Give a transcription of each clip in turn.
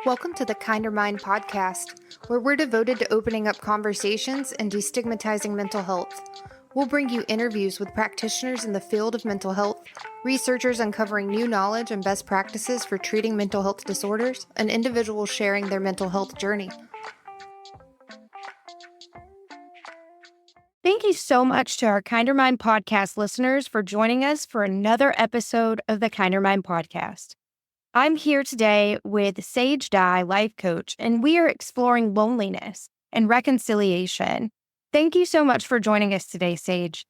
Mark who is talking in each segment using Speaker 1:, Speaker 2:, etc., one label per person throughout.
Speaker 1: Welcome to the Kinder Mind podcast, where we're devoted to opening up conversations and destigmatizing mental health. We'll bring you interviews with practitioners in the field of mental health, researchers uncovering new knowledge and best practices for treating mental health disorders, and individuals sharing their mental health journey. Thank you so much to our Kinder Mind podcast listeners for joining us for another episode of the Kinder Mind podcast. I'm here today with Sage Dai, life coach, and we are exploring loneliness and reconciliation. Thank you so much for joining us today, Sage.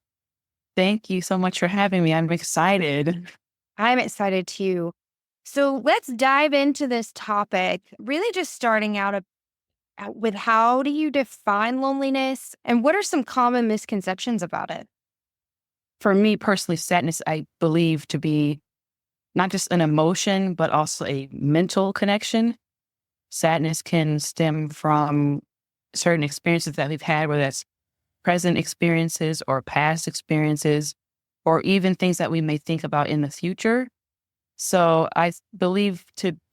Speaker 2: Thank you so much for having me. I'm excited.
Speaker 1: I'm excited too. So let's dive into this topic, really just starting out with how do you define loneliness and what are some common misconceptions about it?
Speaker 2: For me personally, sadness, I believe to be not just an emotion, but also a mental connection. Sadness can stem from certain experiences that we've had, whether that's present experiences or past experiences, or even things that we may think about in the future. So I believe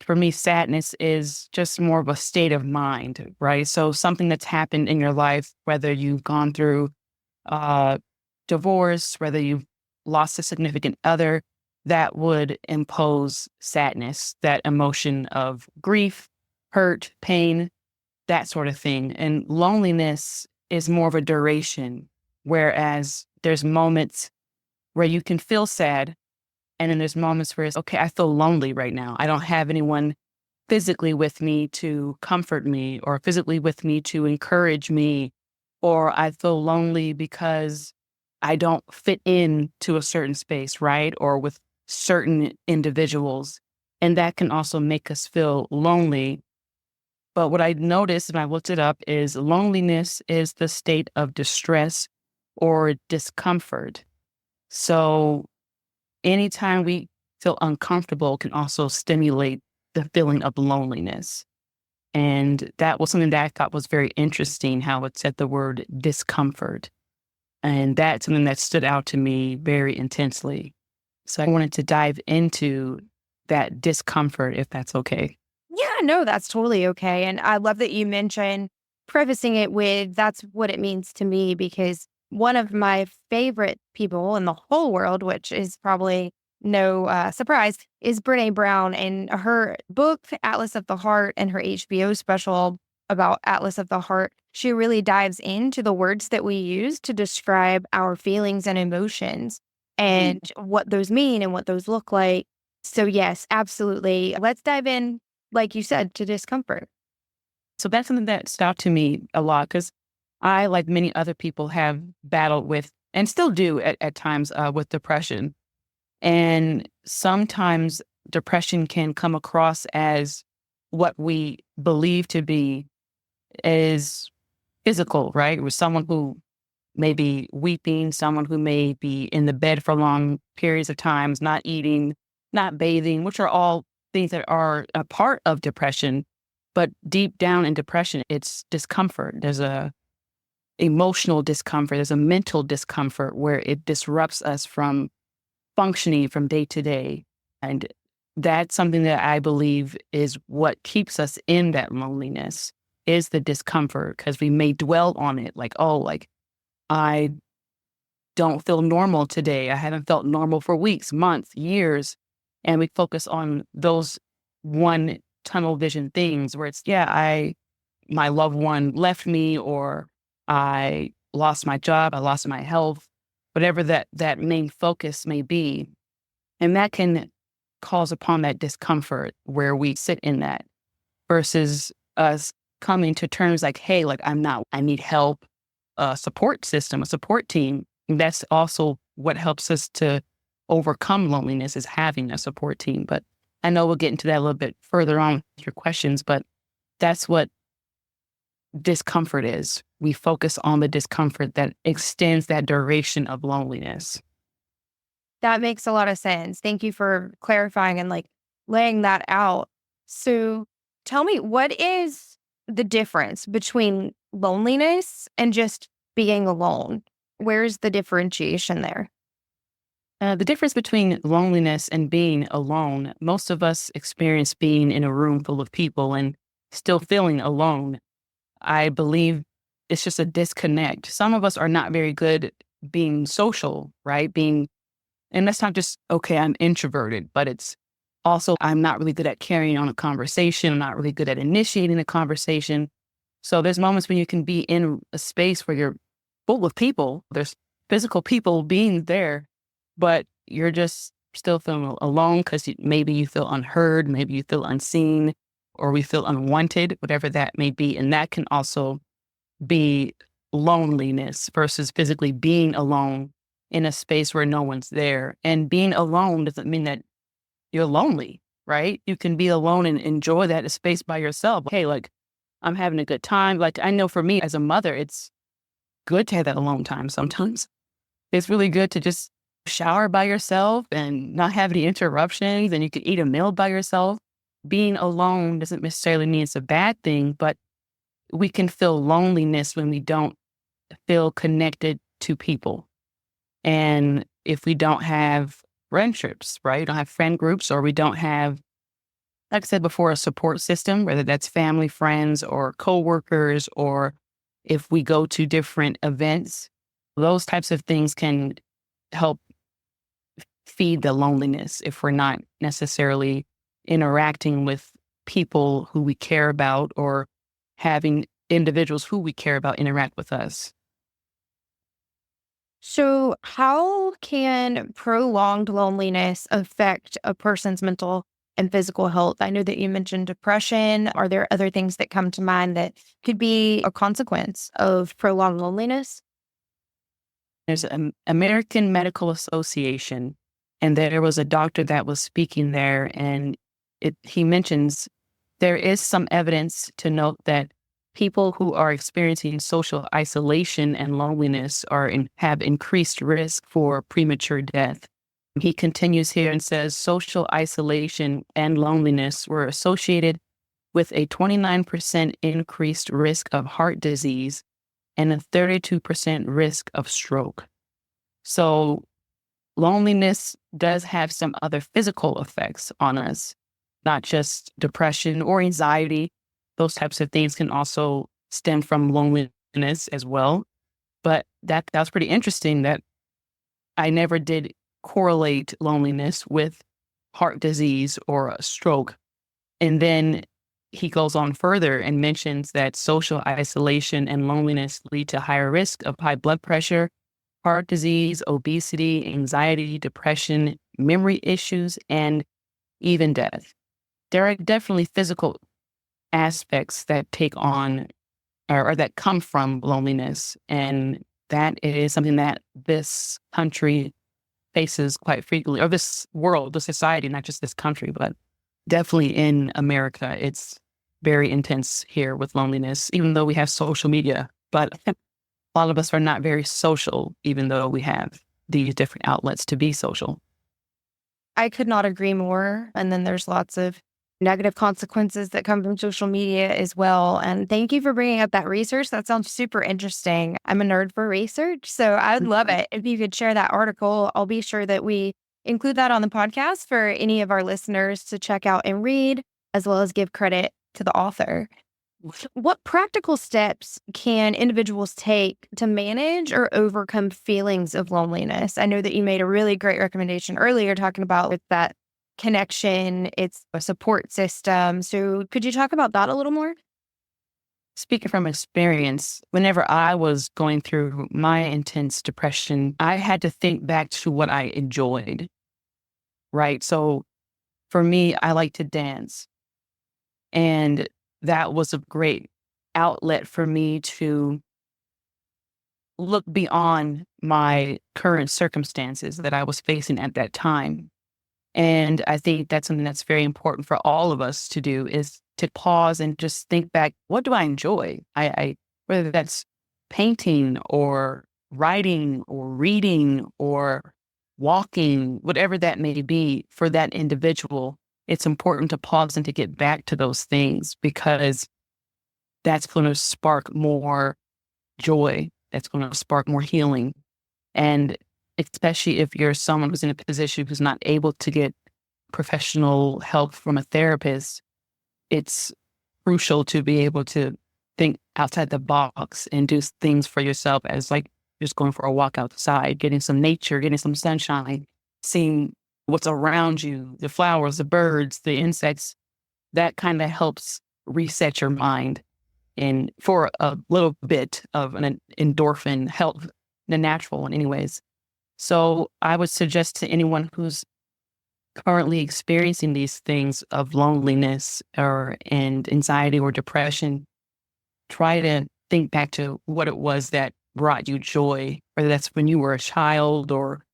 Speaker 2: for me, sadness is just more of a state of mind, right? So something that's happened in your life, whether you've gone through divorce, whether you've lost a significant other, that would impose sadness, that emotion of grief, hurt, pain, that sort of thing. And loneliness is more of a duration, whereas there's moments where you can feel sad, and then there's moments where it's, okay, I feel lonely right now. I don't have anyone physically with me to comfort me or physically with me to encourage me, or I feel lonely because I don't fit in to a certain space, right? Or with certain individuals. And that can also make us feel lonely. But what I noticed, and I looked it up, is loneliness is the state of distress or discomfort. So anytime we feel uncomfortable can also stimulate the feeling of loneliness. And that was something that I thought was very interesting, how it said the word discomfort. And that's something that stood out to me very intensely. So I wanted to dive into that discomfort, if that's okay.
Speaker 1: Yeah, no, that's totally okay. And I love that you mentioned prefacing it with that's what it means to me, because one of my favorite people in the whole world, which is probably no surprise, is Brene Brown. And her book, Atlas of the Heart, and her HBO special about Atlas of the Heart, she really dives into the words that we use to describe our feelings and emotions and what those mean and what those look like. So yes, absolutely. Let's dive in, like you said, to discomfort.
Speaker 2: So that's something that stood out to me a lot because I, like many other people, have battled with and still do at times with depression. And sometimes depression can come across as what we believe to be is physical, right? With someone who may be weeping, someone who may be in the bed for long periods of times, not eating, not bathing, which are all things that are a part of depression. But deep down in depression, it's discomfort. There's a emotional discomfort. There's a mental discomfort where it disrupts us from functioning from day to day. And that's something that I believe is what keeps us in that loneliness, is the discomfort, because we may dwell on it like, oh, like I don't feel normal today. I haven't felt normal for weeks, months, years. And we focus on those one tunnel vision things where it's, my loved one left me, or I lost my job, I lost my health, whatever that main focus may be. And that can cause upon that discomfort where we sit in that versus us coming to terms like, hey, like I need help, a support system, a support team. That's also what helps us to overcome loneliness, is having a support team. But I know we'll get into that a little bit further on with your questions, but that's what discomfort is. We focus on the discomfort that extends that duration of loneliness.
Speaker 1: That makes a lot of sense. Thank you for clarifying and laying that out. So tell me, what is the difference between loneliness and just being alone? Where's the differentiation there?
Speaker 2: The difference between loneliness and being alone, most of us experience being in a room full of people and still feeling alone. I believe it's just a disconnect. Some of us are not very good being social, right? And that's not just, okay, I'm introverted, but it's also, I'm not really good at carrying on a conversation. I'm not really good at initiating a conversation. So there's moments when you can be in a space where you're full of people. There's physical people being there, but you're just still feeling alone because maybe you feel unheard, maybe you feel unseen, or we feel unwanted, whatever that may be. And that can also be loneliness versus physically being alone in a space where no one's there. And being alone doesn't mean that you're lonely, right? You can be alone and enjoy that space by yourself. Hey, like, I'm having a good time. Like, I know for me as a mother, it's good to have that alone time sometimes. It's really good to just shower by yourself and not have any interruptions, and you can eat a meal by yourself. Being alone doesn't necessarily mean it's a bad thing, but we can feel loneliness when we don't feel connected to people. And if we don't have friendships, right? We don't have friend groups, or we don't have, like I said before, a support system, whether that's family, friends, or coworkers, or if we go to different events, those types of things can help feed the loneliness if we're not necessarily interacting with people who we care about or having individuals who we care about interact with us.
Speaker 1: So, how can prolonged loneliness affect a person's mental and physical health? I know that you mentioned depression. Are there other things that come to mind that could be a consequence of prolonged loneliness?
Speaker 2: There's an American Medical Association, and there was a doctor that was speaking there, and he mentions there is some evidence to note that people who are experiencing social isolation and loneliness have increased risk for premature death. He continues here and says social isolation and loneliness were associated with a 29% increased risk of heart disease and a 32% risk of stroke. So loneliness does have some other physical effects on us, not just depression or anxiety. Those types of things can also stem from loneliness as well. But that's pretty interesting that I never did correlate loneliness with heart disease or a stroke. And then he goes on further and mentions that social isolation and loneliness lead to higher risk of high blood pressure, heart disease, obesity, anxiety, depression, memory issues, and even death. There are definitely physical aspects that take on or that come from loneliness. And that is something that this country faces quite frequently, or this world, the society, not just this country, but definitely in America. It's very intense here with loneliness, even though we have social media. But a lot of us are not very social, even though we have these different outlets to be social.
Speaker 1: I could not agree more. And then there's lots of negative consequences that come from social media as well. And thank you for bringing up that research. That sounds super interesting. I'm a nerd for research, so I would love it if you could share that article. I'll be sure that we include that on the podcast for any of our listeners to check out and read, as well as give credit to the author. What practical steps can individuals take to manage or overcome feelings of loneliness? I know that you made a really great recommendation earlier talking about with that connection, it's a support system. So could you talk about that a little more?
Speaker 2: Speaking from experience, whenever I was going through my intense depression, I had to think back to what I enjoyed, right? So for me, I like to dance. And that was a great outlet for me to look beyond my current circumstances that I was facing at that time. And I think that's something that's very important for all of us to do is to pause and just think back, what do I enjoy? I whether that's painting or writing or reading or walking, whatever that may be for that individual, it's important to pause and to get back to those things because that's going to spark more joy. That's going to spark more healing. And especially if you're someone who's in a position who's not able to get professional help from a therapist, it's crucial to be able to think outside the box and do things for yourself, as like just going for a walk outside, getting some nature, getting some sunshine, seeing what's around you, the flowers, the birds, the insects. That kind of helps reset your mind and for a little bit of an endorphin help, the natural one anyways. So I would suggest to anyone who's currently experiencing these things of loneliness or and anxiety or depression, try to think back to what it was that brought you joy, whether that's when you were a child or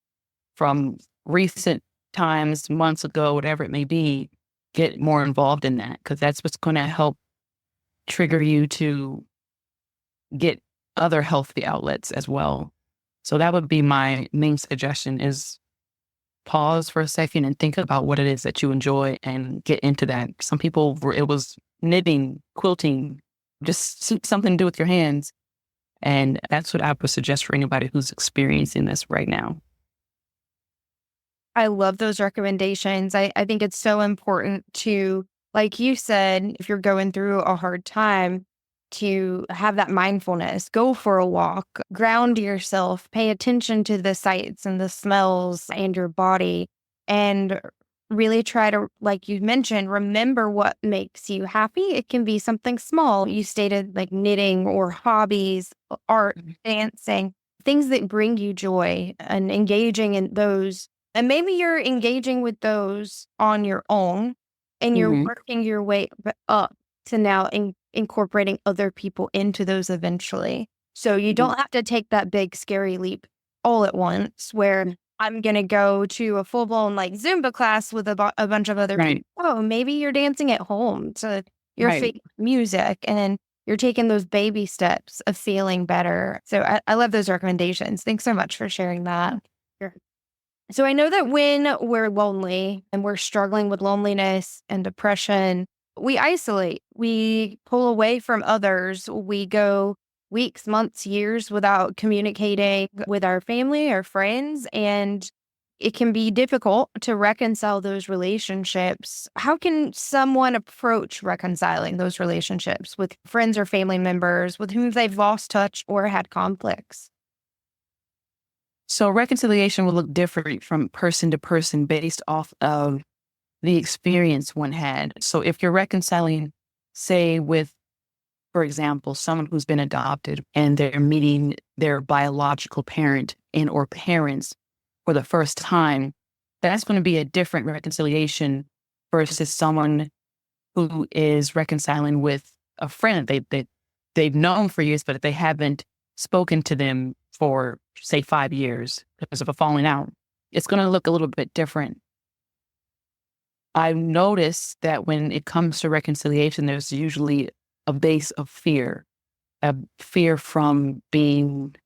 Speaker 2: from recent times, months ago, whatever it may be. Get more involved in that, because that's what's going to help trigger you to get other healthy outlets as well. So that would be my main suggestion: is pause for a second and think about what it is that you enjoy and get into that. Some people, it was knitting, quilting, just something to do with your hands. And that's what I would suggest for anybody who's experiencing this right now.
Speaker 1: I love those recommendations. I think it's so important to, like you said, if you're going through a hard time, to have that mindfulness, go for a walk, ground yourself, pay attention to the sights and the smells and your body, and really try to, like you mentioned, remember what makes you happy. It can be something small. You stated like knitting or hobbies, art,
Speaker 2: Mhm.
Speaker 1: dancing, things that bring you joy and engaging in those. And maybe you're engaging with those on your own and you're
Speaker 2: Mhm.
Speaker 1: working your way up to now incorporating other people into those eventually. So you
Speaker 2: Mhm.
Speaker 1: don't have to take that big scary leap all at once where I'm going to go to a full blown like Zumba class with a bunch of other people.
Speaker 2: Right.
Speaker 1: Oh, maybe you're dancing at home to your
Speaker 2: Right.
Speaker 1: favorite music and you're taking those baby steps of feeling better. So I love those recommendations. Thanks so much for sharing that. Sure. So I know that when we're lonely and we're struggling with loneliness and depression, we isolate, we pull away from others, we go weeks, months, years without communicating with our family or friends. And it can be difficult to reconcile those relationships. How can someone approach reconciling those relationships with friends or family members with whom they've lost touch or had conflicts?
Speaker 2: So reconciliation will look different from person to person based off of the experience one had. So if you're reconciling, say, with, for example, someone who's been adopted and they're meeting their biological parent and or parents for the first time, that's going to be a different reconciliation versus someone who is reconciling with a friend they've known for years, but they haven't spoken to them for, say, 5 years because of a falling out. It's going to look a little bit different. I've noticed that when it comes to reconciliation, there's usually a base of fear, a fear from being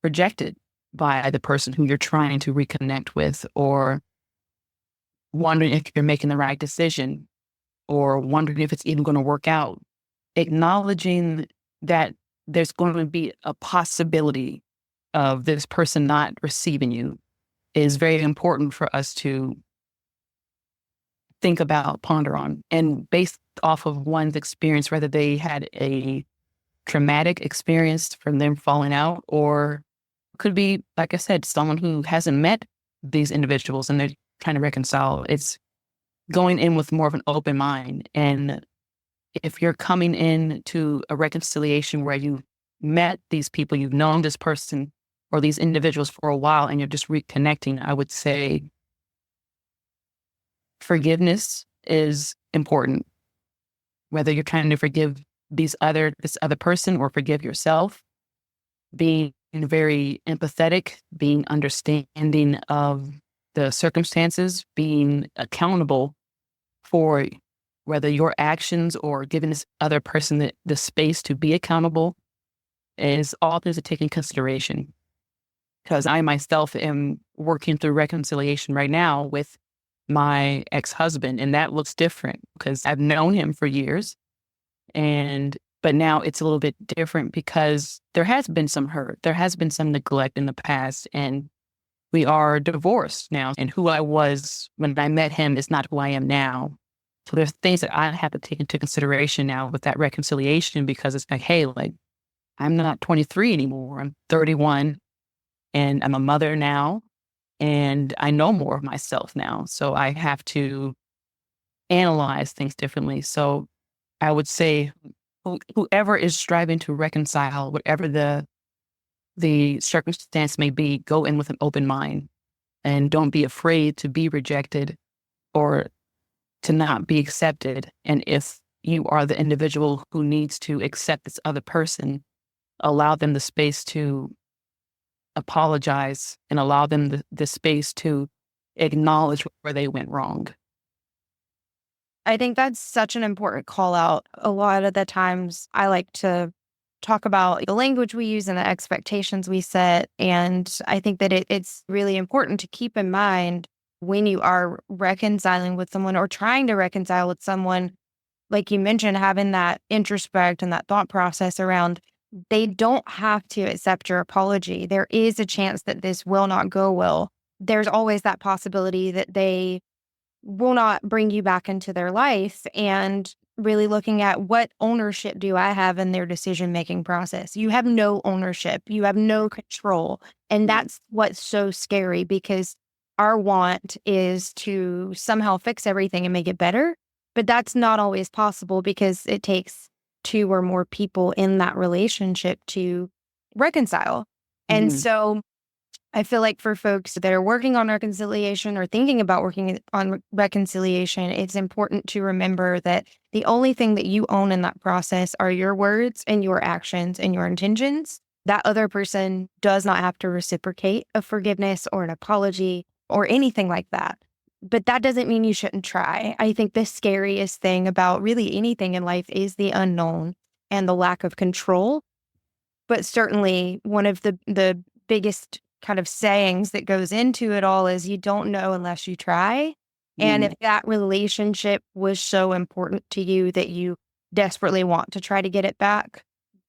Speaker 2: rejected by the person who you're trying to reconnect with, or wondering if you're making the right decision, or wondering if it's even going to work out. Acknowledging that there's going to be a possibility of this person not receiving you is very important for us to think about, ponder on, and based off of one's experience, whether they had a traumatic experience from them falling out, or could be, like I said, someone who hasn't met these individuals and they're trying to reconcile. It's going in with more of an open mind. And if you're coming in to a reconciliation where you met these people, you've known this person or these individuals for a while, and you're just reconnecting, I would say forgiveness is important. Whether you're trying to forgive this other person or forgive yourself, being very empathetic, being understanding of the circumstances, being accountable for whether your actions or giving this other person the space to be accountable is all things to take in consideration. Because I myself am working through reconciliation right now with my ex-husband, and that looks different because I've known him for years. But now it's a little bit different because there has been some hurt. There has been some neglect in the past, and we are divorced now, and who I was when I met him is not who I am now. So there's things that I have to take into consideration now with that reconciliation, because it's like, hey, like, I'm not 23 anymore. I'm 31 and I'm a mother now, and I know more of myself now. So I have to analyze things differently. So I would say whoever is striving to reconcile, whatever the circumstance may be, go in with an open mind and don't be afraid to be rejected or to not be accepted. And if you are the individual who needs to accept this other person, allow them the space to apologize and allow them the space to acknowledge where they went wrong.
Speaker 1: I think that's such an important call out. A lot of the times I like to talk about the language we use and the expectations we set. And I think that it's really important to keep in mind when you are reconciling with someone or trying to reconcile with someone, like you mentioned, having that introspect and that thought process around they don't have to accept your apology. There is a chance that this will not go well. There's always that possibility that they will not bring you back into their life, and really looking at what ownership do I have in their decision making process. You have no ownership, you have no control. And that's what's so scary, because our want is to somehow fix everything and make it better. But that's not always possible, because it takes two or more people in that relationship to reconcile. And
Speaker 2: Mhm.
Speaker 1: so I feel like for folks that are working on reconciliation or thinking about working on reconciliation, it's important to remember that the only thing that you own in that process are your words and your actions and your intentions. That other person does not have to reciprocate a forgiveness or an apology or anything like that. But that doesn't mean you shouldn't try. I think the scariest thing about really anything in life is the unknown and the lack of control. But certainly one of the biggest kind of sayings that goes into it all is you don't know unless you try. And if
Speaker 2: Mhm.
Speaker 1: that relationship was so important to you that you desperately want to try to get it back,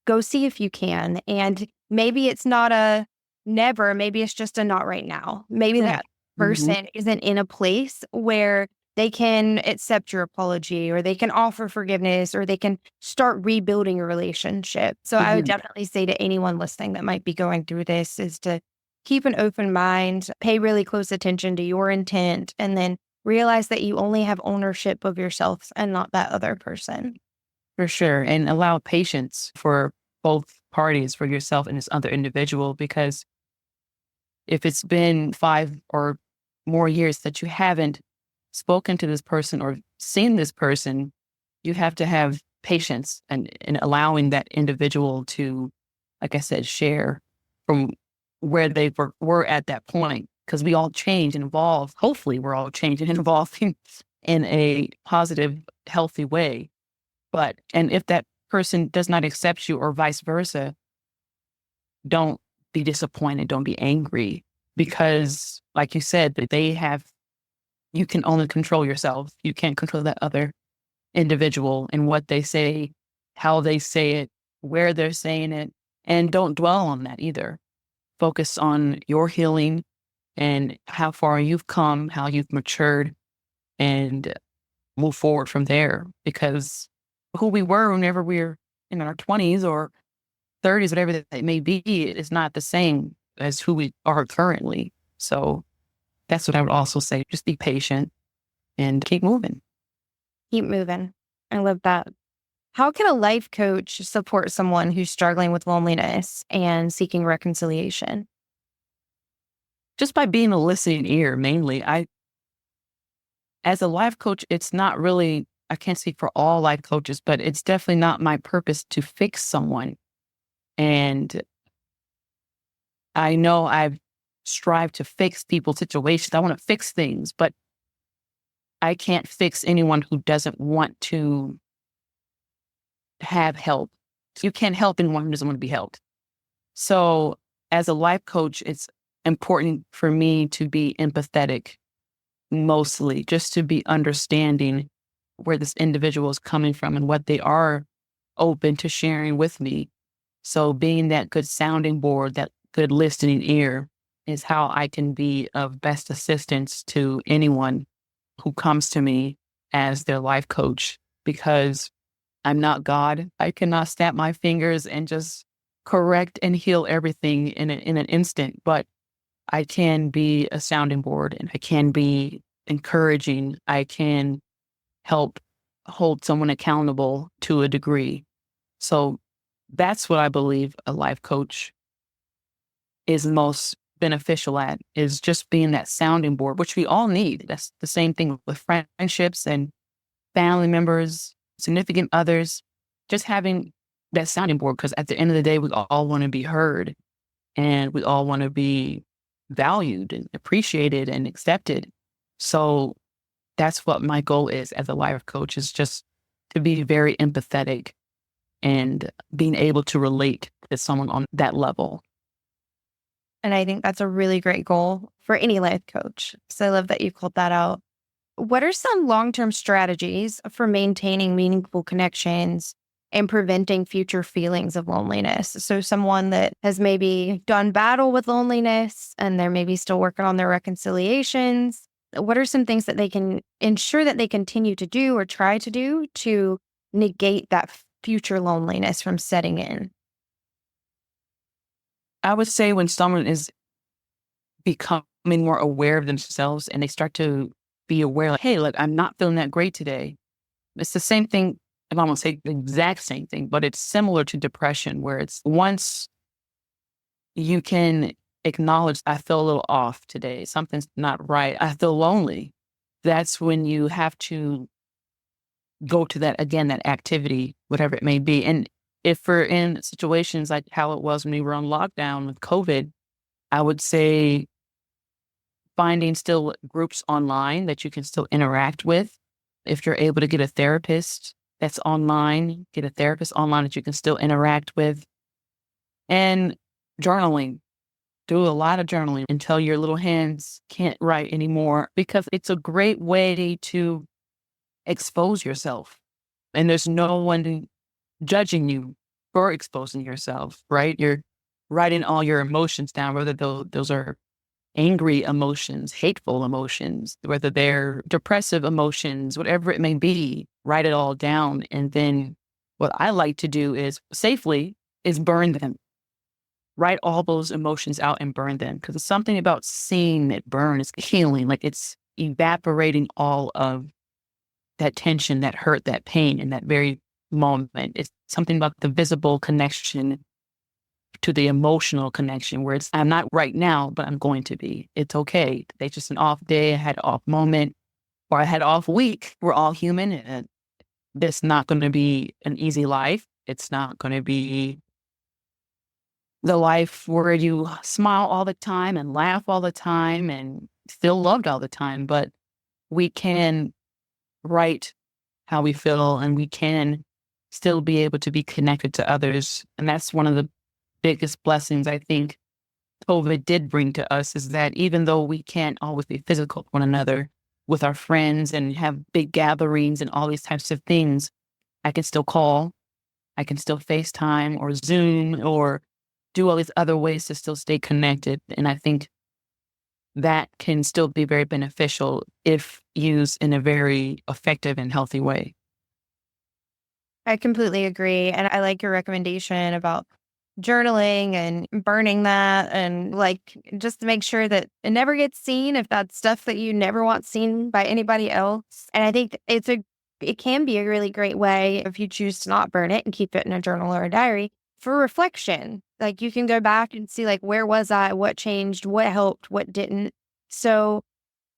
Speaker 1: go see if you can. And maybe it's not a never, maybe it's just a not right now. Maybe
Speaker 2: Yeah.
Speaker 1: that
Speaker 2: Mhm.
Speaker 1: person isn't in a place where they can accept your apology or they can offer forgiveness or they can start rebuilding a relationship. So I would
Speaker 2: Mhm.
Speaker 1: definitely say to anyone listening that might be going through this is to keep an open mind, pay really close attention to your intent, and then realize that you only have ownership of yourself and not that other person.
Speaker 2: For sure. And allow patience for both parties, for yourself and this other individual, because if it's been 5 or more years that you haven't spoken to this person or seen this person, you have to have patience and allowing that individual to, like I said, share from where they were at that point. Because we all change and evolve. Hopefully, we're all changing and evolving in a positive, healthy way. And if that person does not accept you or vice versa, don't be disappointed. Don't be angry because, like you said, that you can only control yourself. You can't control that other individual and what they say, how they say it, where they're saying it. And don't dwell on that either. Focus on your healing and how far you've come, how you've matured, and move forward from there. Because who we were whenever we were in our 20s or 30s, whatever that may be, is not the same as who we are currently. So that's what I would also say. Just be patient and keep moving.
Speaker 1: Keep moving. I love that. How can a life coach support someone who's struggling with loneliness and seeking reconciliation?
Speaker 2: Just by being a listening ear, mainly. As a life coach, it's not really, I can't speak for all life coaches, but it's definitely not my purpose to fix someone. And I know I've strived to fix people's situations. I want to fix things, but I can't fix anyone who doesn't want to have help. You can't help anyone who doesn't want to be helped. So, as a life coach, it's important for me to be empathetic, mostly just to be understanding where this individual is coming from and what they are open to sharing with me. So, being that good sounding board, that good listening ear, is how I can be of best assistance to anyone who comes to me as their life coach, because I'm not God. I cannot snap my fingers and just correct and heal everything in an instant, but I can be a sounding board and I can be encouraging. I can help hold someone accountable to a degree. So that's what I believe a life coach is most beneficial at, is just being that sounding board, which we all need. That's the same thing with friendships and family members, significant others, just having that sounding board. Because at the end of the day, we all want to be heard and we all want to be valued and appreciated and accepted. So that's what my goal is as a life coach, is just to be very empathetic and being able to relate to someone on that level.
Speaker 1: And I think that's a really great goal for any life coach. So I love that you called that out. What are some long term strategies for maintaining meaningful connections and preventing future feelings of loneliness? So, someone that has maybe done battle with loneliness and they're maybe still working on their reconciliations, what are some things that they can ensure that they continue to do or try to do to negate that future loneliness from setting in?
Speaker 2: I would say when someone is becoming more aware of themselves and they start to be aware, like, hey, look, I'm not feeling that great today. It's the same thing. I won't say the exact same thing, but it's similar to depression, where it's once you can acknowledge, I feel a little off today, something's not right, I feel lonely. That's when you have to go to that again, that activity, whatever it may be. And if we're in situations like how it was when we were on lockdown with COVID, I would say finding still groups online that you can still interact with. If you're able to get a therapist that's online, get a therapist online that you can still interact with. And journaling, do a lot of journaling until your little hands can't write anymore, because it's a great way to expose yourself. And there's no one judging you for exposing yourself, right? You're writing all your emotions down, whether those are angry emotions, hateful emotions, whether they're depressive emotions, whatever it may be, write it all down. And then what I like to do is safely is burn them. Write all those emotions out and burn them. Because it's something about seeing it burn, it's healing, like it's evaporating all of that tension, that hurt, that pain in that very moment. It's something about the visible connection to the emotional connection, where it's, I'm not right now, but I'm going to be. It's okay. Today's just an off day. I had an off moment, or I had an off week. We're all human. And it's not going to be an easy life. It's not going to be the life where you smile all the time and laugh all the time and feel loved all the time. But we can write how we feel, and we can still be able to be connected to others. And that's one of the biggest blessings I think COVID did bring to us, is that even though we can't always be physical with one another, with our friends and have big gatherings and all these types of things, I can still call, I can still FaceTime or Zoom or do all these other ways to still stay connected. And I think that can still be very beneficial if used in a very effective and healthy way.
Speaker 1: I completely agree. And I like your recommendation about journaling and burning that, and like just to make sure that it never gets seen if that's stuff that you never want seen by anybody else. And I think it can be a really great way, if you choose to not burn it and keep it in a journal or a diary, for reflection. Like you can go back and see, like, where was I, what changed, what helped, what didn't. So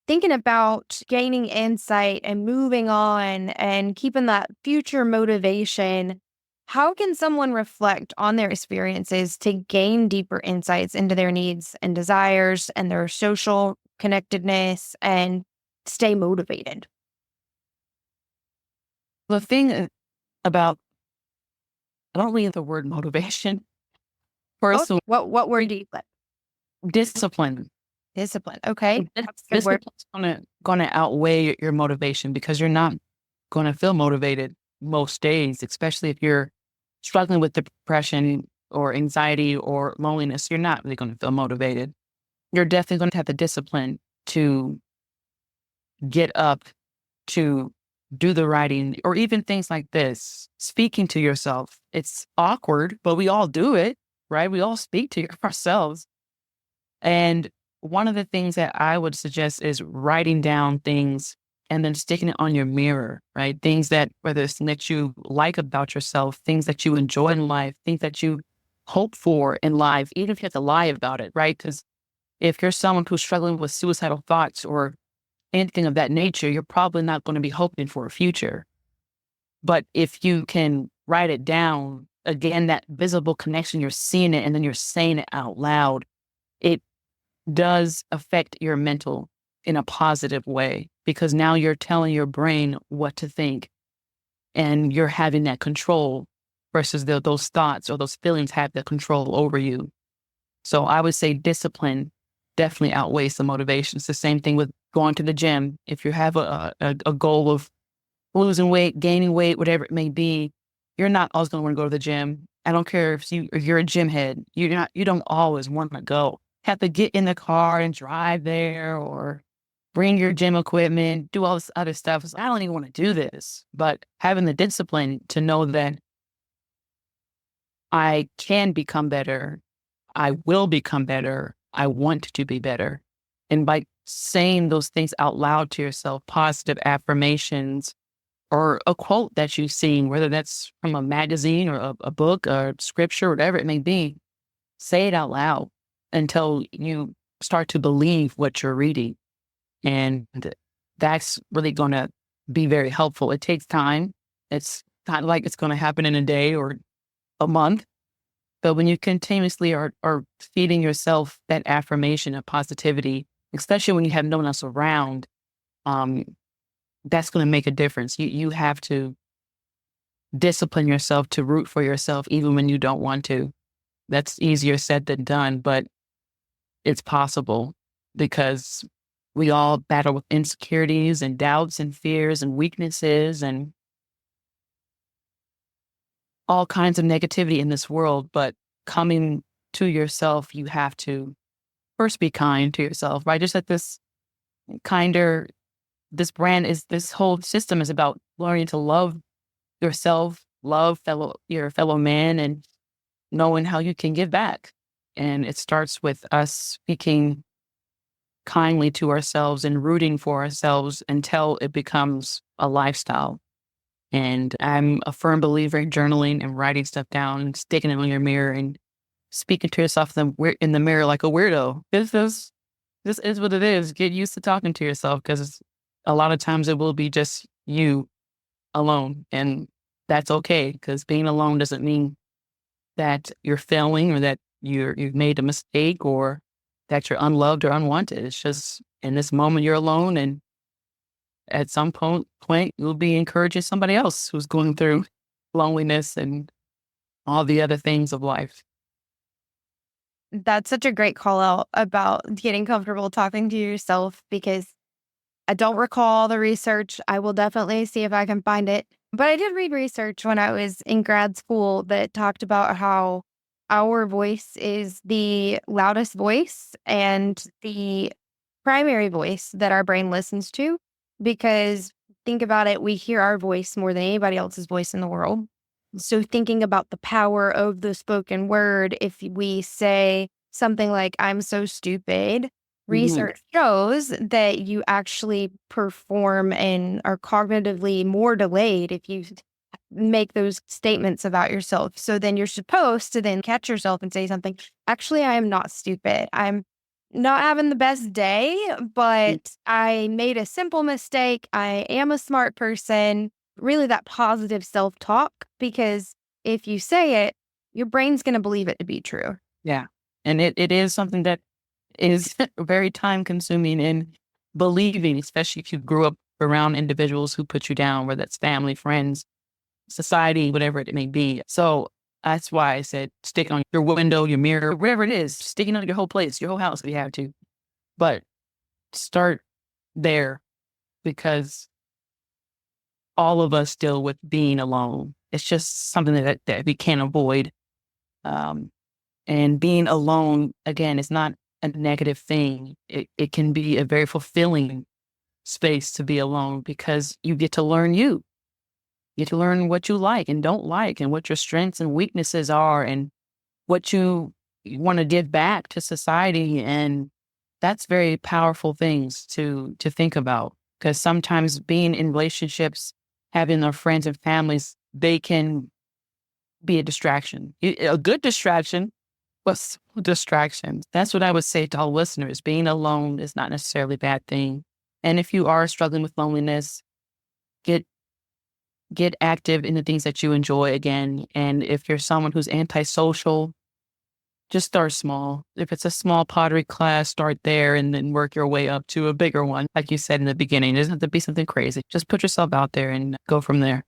Speaker 1: thinking about gaining insight and moving on and keeping that future motivation, how can someone reflect on their experiences to gain deeper insights into their needs and desires and their social connectedness and stay motivated?
Speaker 2: The thing about, I don't really use the word motivation.
Speaker 1: Oh,
Speaker 2: Personally,
Speaker 1: what word do you put?
Speaker 2: discipline.
Speaker 1: Discipline. Okay. That's a good word.
Speaker 2: Discipline's gonna outweigh your motivation, because you're not gonna feel motivated most days, especially if you're struggling with depression or anxiety or loneliness. You're not really gonna feel motivated. you're definitely going to have the discipline to get up, to do the writing, or even things like this, speaking to yourself. It's awkward, but we all do it, right? We all speak to ourselves. And one of the things that I would suggest is writing down things and then sticking it on your mirror, right? Things that, whether it's things that you like about yourself, things that you enjoy in life, things that you hope for in life, even if you have to lie about it, right? Because if you're someone who's struggling with suicidal thoughts or anything of that nature, you're probably not going to be hoping for a future. But if you can write it down, again, that visible connection, you're seeing it and then you're saying it out loud, it does affect your mental in a positive way because now you're telling your brain what to think and you're having that control versus those thoughts or those feelings have the control over you. So I would say discipline definitely outweighs the motivation. It's the same thing with going to the gym. If you have a goal of losing weight, gaining weight, whatever it may be, you're not always going to want to go to the gym. I don't care if you're a gym head. You don't always want to go. Have to get in the car and drive there, or bring your gym equipment, do all this other stuff. I don't even want to do this. But having the discipline to know that I can become better, I will become better, I want to be better. And by saying those things out loud to yourself, positive affirmations, or a quote that you've seen, whether that's from a magazine or a book or scripture, whatever it may be, say it out loud until you start to believe what you're reading. And that's really going to be very helpful. It takes time. It's not like it's going to happen in a day or a month. But when you continuously are feeding yourself that affirmation of positivity, especially when you have no one else around, um, that's going to make a difference. You have to discipline yourself to root for yourself, even when you don't want to. That's easier said than done, but it's possible because we all battle with insecurities and doubts and fears and weaknesses and all kinds of negativity in this world. But coming to yourself, you have to first be kind to yourself, right? Just like this kinder, this whole system is about learning to love yourself, love your fellow man, and knowing how you can give back. And it starts with us speaking kindly to ourselves and rooting for ourselves until it becomes a lifestyle. And I'm a firm believer in journaling and writing stuff down and sticking it on your mirror and speaking to yourself in the mirror like a weirdo. This is what it is. Get used to talking to yourself because a lot of times it will be just you alone. And that's okay because being alone doesn't mean that you're failing or that you've made a mistake or that you're unloved or unwanted. It's just in this moment you're alone, and at some point you'll be encouraging somebody else who's going through loneliness and all the other things of life.
Speaker 1: That's such a great call out about getting comfortable talking to yourself because I don't recall the research. I will definitely see if I can find it. But I did read research when I was in grad school that talked about how our voice is the loudest voice and the primary voice that our brain listens to. Because think about it, we hear our voice more than anybody else's voice in the world. So thinking about the power of the spoken word, if we say something like, I'm so stupid,
Speaker 2: Mhm.
Speaker 1: research shows that you actually perform and are cognitively more delayed if you make those statements about yourself. So then you're supposed to then catch yourself and say something, actually, I am not stupid. I'm not having the best day, but I made a simple mistake. I am a smart person. Really, that positive self talk, because if you say it, your brain's going to believe it to be true.
Speaker 2: Yeah. And it is something that is very time consuming and believing, especially if you grew up around individuals who put you down, whether that's family, friends, society, whatever it may be. So that's why I said stick on your window, your mirror, wherever it is, sticking on your whole place, your whole house if you have to. But start there because all of us deal with being alone. It's just something that we can't avoid. Um, and being alone, again, it's not a negative thing. It can be a very fulfilling space to be alone because you get to learn you. You get to learn what you like and don't like and what your strengths and weaknesses are and what you want to give back to society. And that's very powerful things to think about because sometimes being in relationships, having our friends and families, they can be a distraction, a good distraction, but still distractions. That's what I would say to all listeners. Being alone is not necessarily a bad thing. And if you are struggling with loneliness, get get active in the things that you enjoy again. And if you're someone who's antisocial, just start small. If it's a small pottery class, start there and then work your way up to a bigger one. Like you said in the beginning, it doesn't have to be something crazy. Just put yourself out there and go from there.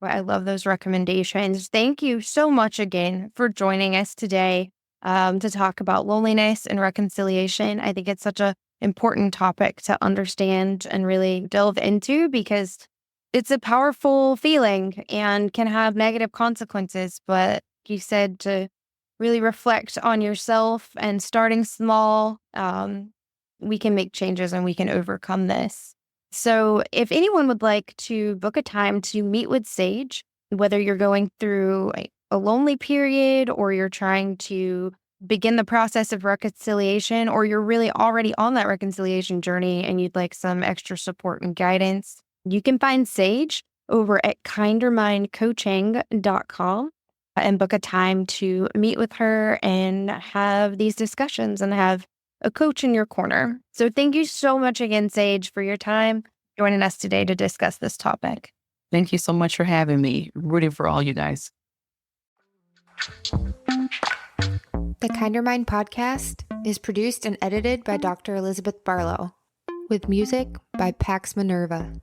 Speaker 1: Well, I love those recommendations. Thank you so much again for joining us today to talk about loneliness and reconciliation. I think it's such a important topic to understand and really delve into because it's a powerful feeling and can have negative consequences. But you said to really reflect on yourself and starting small, we can make changes and we can overcome this. So, if anyone would like to book a time to meet with Sage, whether you're going through a lonely period or you're trying to begin the process of reconciliation, or you're really already on that reconciliation journey and you'd like some extra support and guidance, you can find Sage over at kindermindcoaching.com and book a time to meet with her and have these discussions and have a coach in your corner. So thank you so much again, Sage, for your time joining us today to discuss this topic.
Speaker 2: Thank you so much for having me. Rooting for all you guys.
Speaker 3: The Kinder Mind podcast is produced and edited by Dr. Elizabeth Barlow, with music by Pax Minerva.